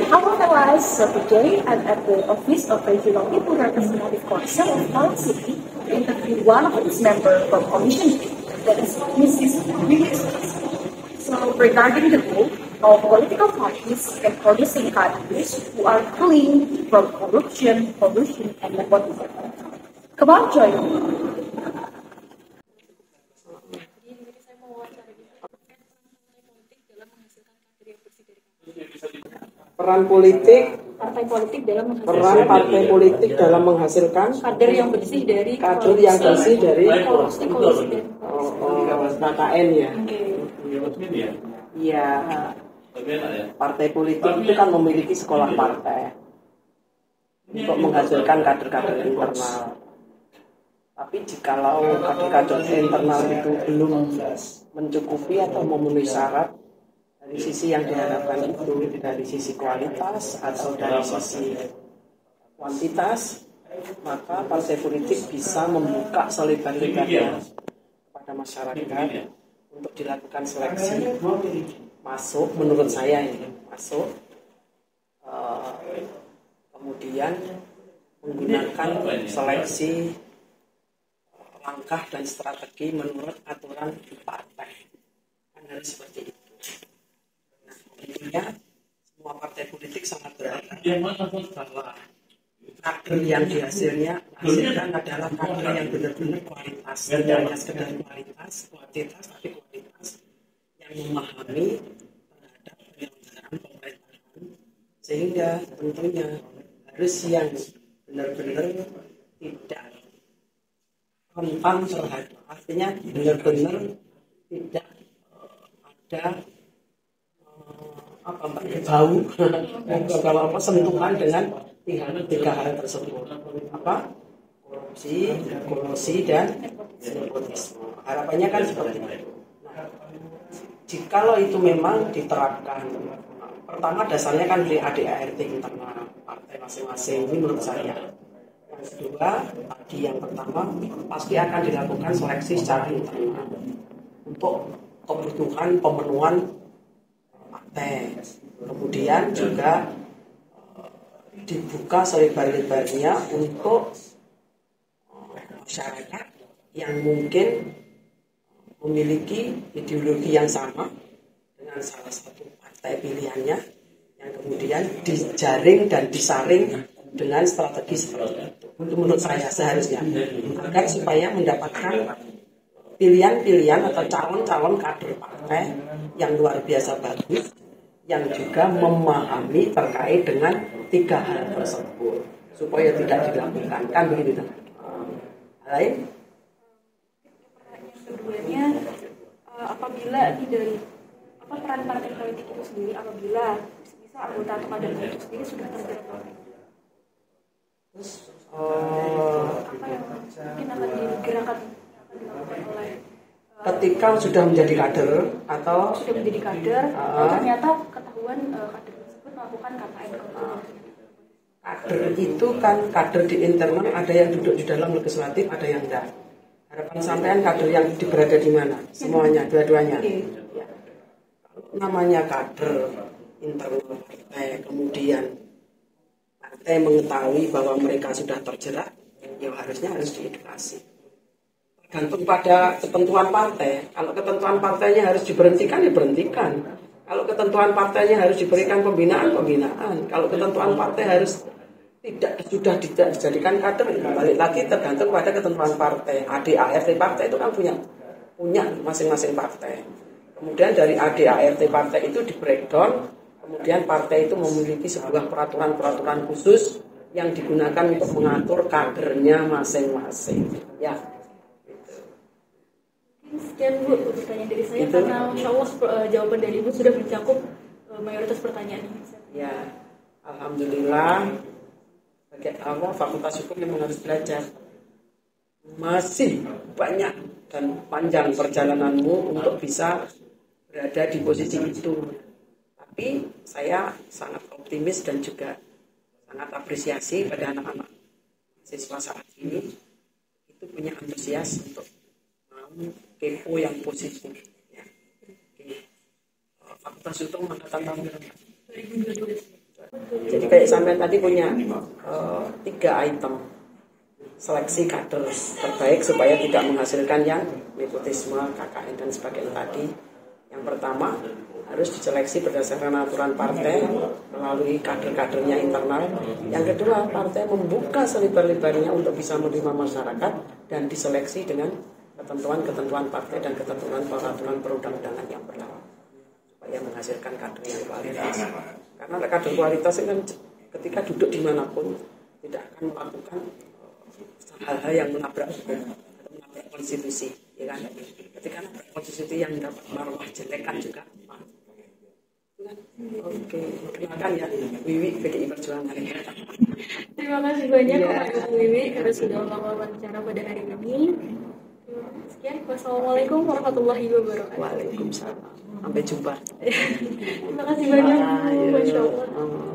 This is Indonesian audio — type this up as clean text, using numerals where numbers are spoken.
Hello guys, so today I'm at the office of Regional People Representative Council of Malang City to interview one of its members from Commission B, that is Mrs. Williams. So regarding the role of political parties in producing candidates who are clean from corruption, pollution, and nepotism. Come on, join me. Peran politik Peran partai politik dalam menghasilkan kader yang bersih dari kolusi KKN ya. Iya. Partai politik itu kan memiliki sekolah partai untuk menghasilkan kader-kader internal. Tapi jikalau kader-kader internal itu belum mencukupi atau memenuhi syarat dari sisi yang diharapkan itu, dari sisi kualitas atau dari sisi kuantitas, maka partai politik bisa membuka selebar-lebarnya kepada masyarakat untuk dilakukan seleksi masuk, menurut saya ini masuk, kemudian menggunakan seleksi langkah dan strategi menurut aturan partai, kan harus seperti itu. Tentunya semua partai politik sangat berharap bahwa kader yang dihasilkan adalah kader yang benar-benar kualitas, tidak hanya sekedar kuantitas, tapi kualitas yang memahami terhadap penyelenggaraan pemerintahan, sehingga tentunya harus yang benar-benar tidak rentan terhadap, artinya benar-benar tidak ada bau kalau sentuhan dengan tiga hal tersebut, korupsi, kolusi, dan nepotisme. Harapannya kan seperti itu. Nah, jikalau itu memang diterapkan, pertama dasarnya kan di ADART internal partai masing-masing, ini menurut saya. Yang kedua, tadi yang pertama pasti akan dilakukan seleksi secara internal untuk kebutuhan pemenuhan partai. Kemudian juga dibuka selebar-lebarnya untuk masyarakat yang mungkin memiliki ideologi yang sama dengan salah satu partai pilihannya, yang kemudian dijaring dan disaring dengan strategi seperti itu. Menurut saya seharusnya agar supaya mendapatkan pilihan-pilihan atau calon-calon kader partai yang luar biasa bagus, yang juga memahami terkait dengan tiga hal tersebut, supaya tidak dilakukan, kan begitu. Lain? Yang keduanya, apabila ini dari peran partai politik itu sendiri, apabila bisa anggota atau kader itu sendiri sudah terjerat, Terus apa yang mungkin akan digerakkan oleh ketika sudah menjadi kader atau ternyata ketahuan kader tersebut melakukan KKN. Kader itu kan kader di internal, ada yang duduk di dalam legislatif, ada yang enggak. Harapan sampean kader yang berada di mana? Semuanya, dua-duanya. Ya. Namanya kader internal partai, kemudian partai mengetahui bahwa mereka sudah terjerat, ya harusnya harus diedukasi. Tergantung pada ketentuan partai. Kalau ketentuan partainya harus diberhentikan, ya berhentikan. Kalau ketentuan partainya harus diberikan pembinaan. Kalau ketentuan partai harus sudah tidak dijadikan kader, ya balik lagi tergantung pada ketentuan partai. ADART partai itu kan punya masing-masing partai. Kemudian dari ADART partai itu di breakdown, kemudian partai itu memiliki sebuah peraturan-peraturan khusus yang digunakan untuk mengatur kadernya masing-masing. Ya. Sekian Bu pertanyaan dari saya, karena insya Allah jawaban dari Ibu sudah mencakup mayoritas pertanyaan ini. Ya, alhamdulillah. Bagi Allah, Fakultas Hukum yang harus belajar. Masih banyak dan panjang perjalananmu untuk bisa berada di posisi itu. Tapi saya sangat optimis dan juga sangat apresiasi pada anak-anak siswa saat ini itu punya antusias untuk mau kepo yang positif. Ya. Fakultas Hukum angkatan tahun berapa? 2012. Jadi kayak sampean tadi punya 3 item seleksi kader terbaik supaya tidak menghasilkan yang nepotisme, KKN dan sebagainya tadi. Yang pertama harus diseleksi berdasarkan aturan partai melalui kader-kadernya internal. Yang kedua, partai membuka selebar-lebarnya untuk bisa menerima masyarakat dan diseleksi dengan ketentuan-ketentuan partai dan ketentuan peraturan perundang-undangan yang berlaku supaya menghasilkan kader yang kualitas. Karena kader kualitas kan ketika duduk dimanapun tidak akan melakukan hal-hal yang menabrak hukum atau menabrak konstitusi, ya kan? Ketika menabrak konstitusi yang dapat marwah jelekan juga. Oke, kenalkan ya, Wiwi PDI Perjuangan. Terima kasih banyak kepada Bu Wiwi karena sudah wawancara pada hari ini. Sekian, wassalamualaikum warahmatullahi wabarakatuh. Waalaikumsalam. Sampai jumpa. Terima kasih banyak, Masya Allah.